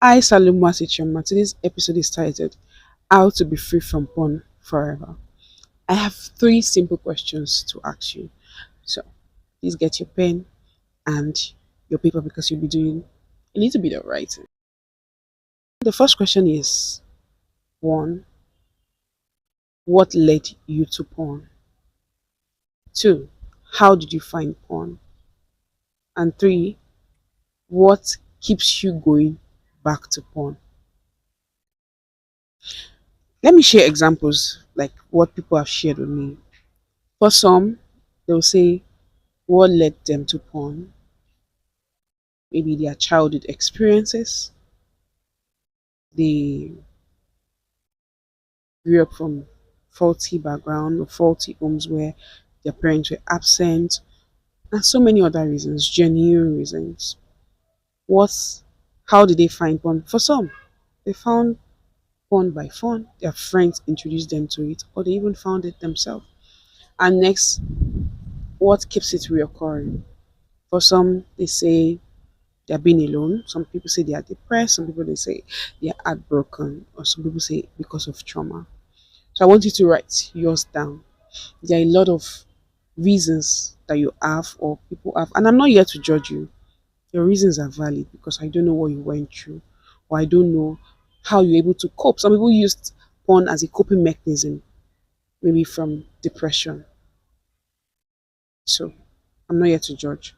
Hi, Saluma Chioma. Today's episode is titled How to Be Free from Porn Forever. I have three simple questions to ask you. So please get your pen and your paper because you'll be doing a little bit of writing. The first question is one, what led you to porn? Two, how did you find porn? And three, what keeps you going back to porn? Let me share examples like what people have shared with me. For some, they'll say what led them to porn, maybe their childhood experiences. They grew up from faulty background or faulty homes where their parents were absent, and so many other reasons, genuine reasons. What, how did they find porn? For some, they found porn by phone. Their friends introduced them to it, or they even found it themselves. And next, what keeps it reoccurring? For some, they say they are being alone. Some people say they are depressed. Some people they say they are heartbroken, or some people say because of trauma. So I want you to write yours down. There are a lot of reasons that you have or people have, and I'm not here to judge you. Your reasons are valid because I don't know what you went through, or I don't know how you're able to cope. Some people used porn as a coping mechanism, maybe from depression. So I'm not here to judge,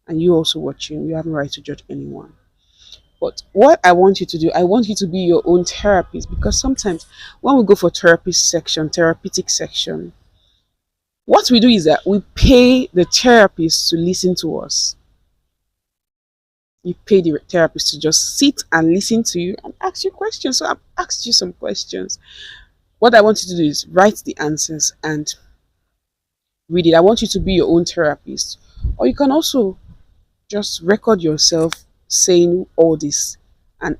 and you also watching, you have no right to judge anyone. But what I want you to do, I want you to be your own therapist because sometimes when we go for therapeutic section, what we do is that we pay the therapist to listen to us. You pay the therapist to just sit and listen to you and ask you questions. So I've asked you some questions. What I want you to do is write the answers and read it. I want you to be your own therapist. Or you can also just record yourself saying all this, and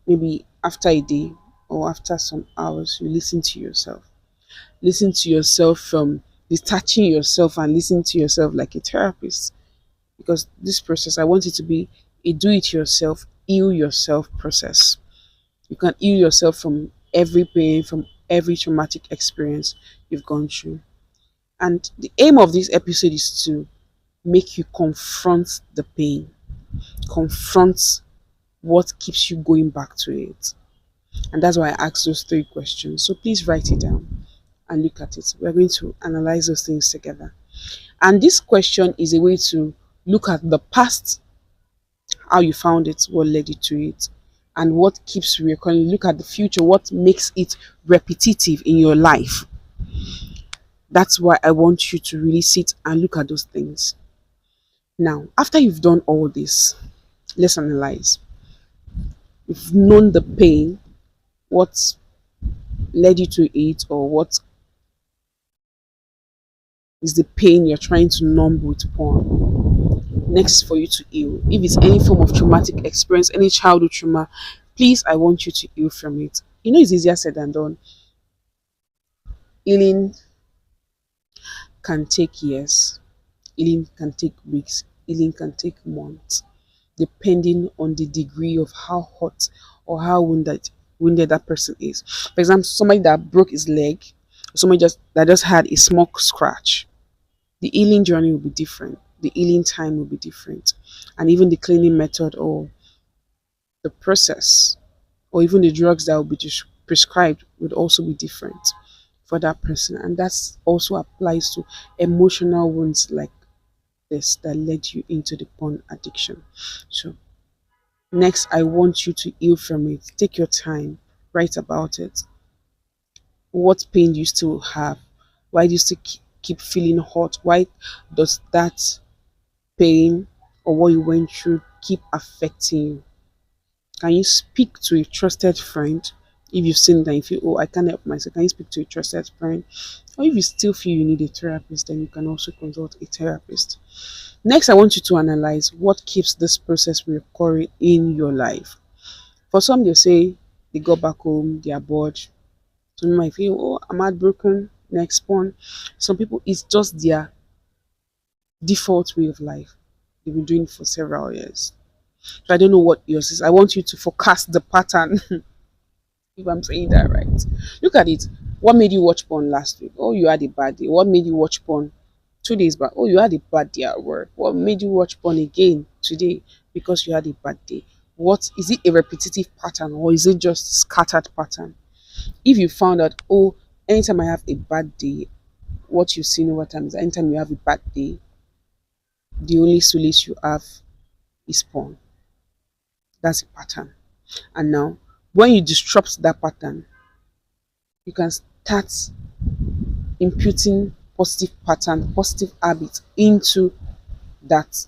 maybe after a day or after some hours you listen to yourself from detaching yourself and listen to yourself like a therapist, because this process I want it to be a do it yourself, heal yourself process. You can heal yourself from every pain, from every traumatic experience you've gone through. And the aim of this episode is to make you confront the pain, confront what keeps you going back to it. And that's why I asked those three questions. So please write it down and look at it. We're going to analyze those things together. And this question is a way to look at the past, how you found it, what led you to it, and what keeps recurring. Look at the future, what makes it repetitive in your life. That's why I want you to really sit and look at those things. Now, after you've done all this, let's analyze. You've known the pain, what led you to it, or what is the pain you're trying to numb with porn. Next, for you to heal. If it's any form of traumatic experience, any childhood trauma, please, I want you to heal from it. You know, it's easier said than done. Healing can take years, healing can take weeks, healing can take months, depending on the degree of how hot or how wounded that person is. For example, somebody that broke his leg, somebody just had a small scratch, the healing journey will be different, the healing time will be different, and even the cleaning method or the process or even the drugs that will be prescribed would also be different for that person. And that's also applies to emotional wounds like this that led you into the porn addiction. So next, I want you to heal from it. Take your time, write about it. What pain do you still have? Why do you still keep feeling hot? Why does that pain or what you went through keep affecting you? Can you speak to a trusted friend? If you've seen that, you feel, oh, I can't help myself, can you speak to a trusted friend? Or if you still feel you need a therapist, then you can also consult a therapist. Next, I want you to analyze what keeps this process recurring in your life. For some, they'll say they go back home, they are bored. Some might feel, oh, I'm heartbroken, next porn. Some people, it's just their default way of life. They've been doing it for several years. So I don't know what yours is. I want you to forecast the pattern. If I'm saying that right. Look at it. What made you watch porn last week? Oh, you had a bad day. What made you watch porn 2 days back? Oh, you had a bad day at work. What made you watch porn again today? Because you had a bad day. What is it, a repetitive pattern, or is it just scattered pattern? If you found out, oh, anytime I have a bad day, what you've seen over time is anytime you have a bad day, the only solace you have is porn. That's a pattern. And now, when you disrupt that pattern, you can start imputing positive pattern, positive habit into that.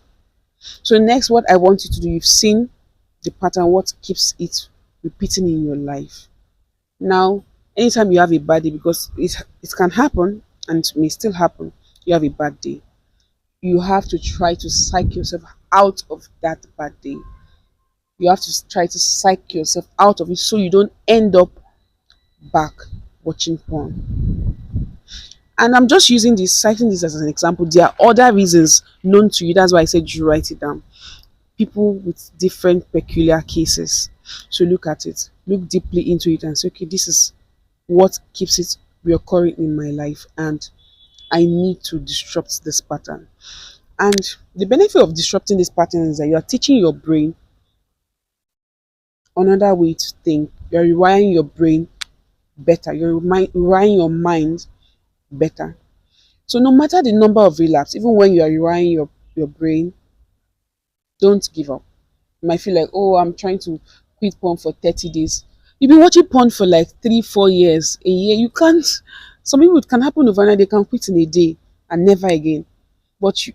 So next, what I want you to do, you've seen the pattern, what keeps it repeating in your life. Now, anytime you have a bad day, because it can happen and it may still happen, you have a bad day. You have to try to psych yourself out of that bad day. You have to try to psych yourself out of it so you don't end up back watching porn. And I'm just using this, citing this as an example. There are other reasons known to you. That's why I said you write it down. People with different peculiar cases. So look at it, look deeply into it and say, okay, this is what keeps it reoccurring in my life, and I need to disrupt this pattern. And the benefit of disrupting this pattern is that you are teaching your brain another way to think. You're rewiring your brain better. You're rewiring your mind better. So no matter the number of relapse, even when you are rewiring your brain, don't give up. You might feel like, oh, I'm trying to quit porn for 30 days. You've been watching porn for like 3, 4 years, a year. You can't, some people, it can happen overnight, they can quit in a day and never again. But you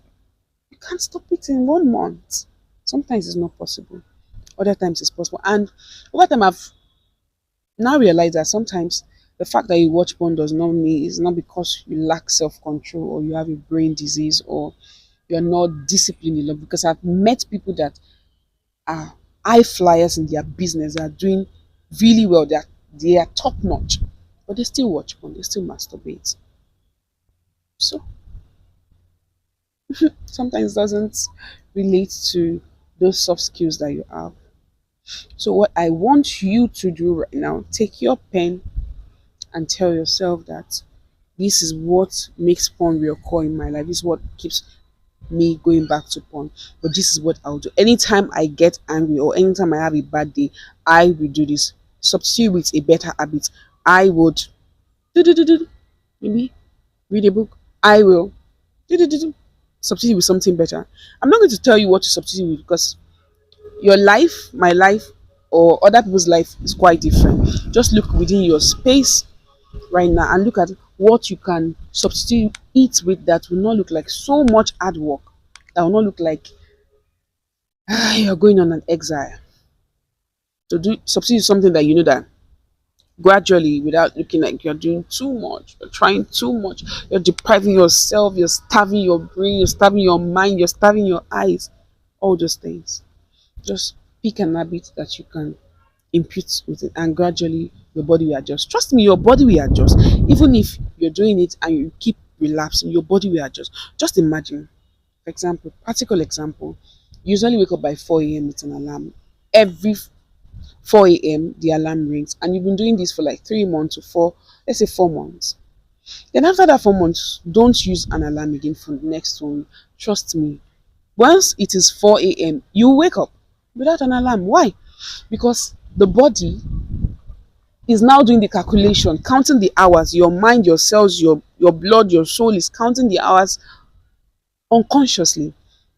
can't stop it in 1 month. Sometimes it's not possible. Other times it's possible. And over time I've now realized that sometimes the fact that you watch porn does not mean it's not because you lack self-control or you have a brain disease or you're not disciplined enough, because I've met people that are high flyers in their business, they are doing really well, they are top notch, but they still watch porn, they still masturbate. So sometimes doesn't relate to those soft skills that you have. So what I want you to do right now, take your pen and tell yourself that this is what makes porn reoccur in my life. This is what keeps me going back to porn. But this is what I'll do. Anytime I get angry or anytime I have a bad day, I will do this. Substitute with a better habit. I would do do do do. Maybe read a book. I will do do do do. Substitute with something better. I'm not going to tell you what to substitute with, because your life, my life, or other people's life is quite different. Just look within your space right now and look at what you can substitute it with that will not look like so much hard work, that will not look like you're going on an exile. To do substitute something that you know that gradually, without looking like you're doing too much, you're trying too much, you're depriving yourself, you're starving your brain, you're starving your mind, you're starving your eyes, all those things. Just pick an habit that you can impute with it, and gradually your body will adjust. Trust me, your body will adjust. Even if you're doing it and you keep relapsing, your body will adjust. Just imagine, for example, practical example, you usually wake up by 4 a.m. with an alarm. Every 4 a.m. the alarm rings, and you've been doing this for like 3 months to four, let's say 4 months. Then after that 4 months, don't use an alarm again for the next one. Trust me, once it is 4 a.m., you wake up without an alarm. Why? Because the body is now doing the calculation, counting the hours. Your mind, your cells, your blood, your soul is counting the hours unconsciously.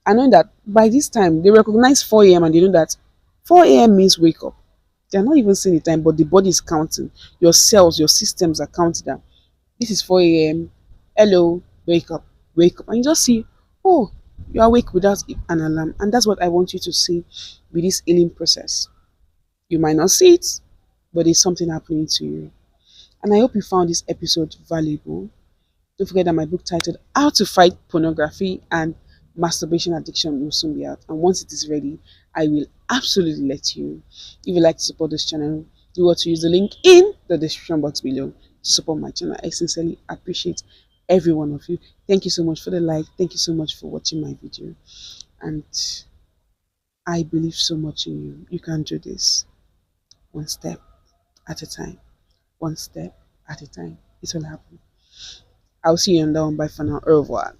I know that by this time they recognize 4 a.m. and they know that 4 a.m. means wake up. They're not even seeing the time, but the body is counting. Your cells, your systems are counting that this is 4 a.m. Hello, wake up, wake up. And you just see, oh, you're awake without an alarm. And that's what I want you to see with this healing process. You might not see it, but there's something happening to you. And I hope you found this episode valuable. Don't forget that my book titled How to Fight Pornography and Masturbation Addiction will soon be out. And once it is ready, I will absolutely let you. If you'd like to support this channel, do what to use the link in the description box below to support my channel. I sincerely appreciate every one of you. Thank you so much for the like. Thank you so much for watching my video. And I believe so much in you. You can do this. One step at a time. One step at a time. It will happen. I'll see you on that one. Bye for now. Au revoir.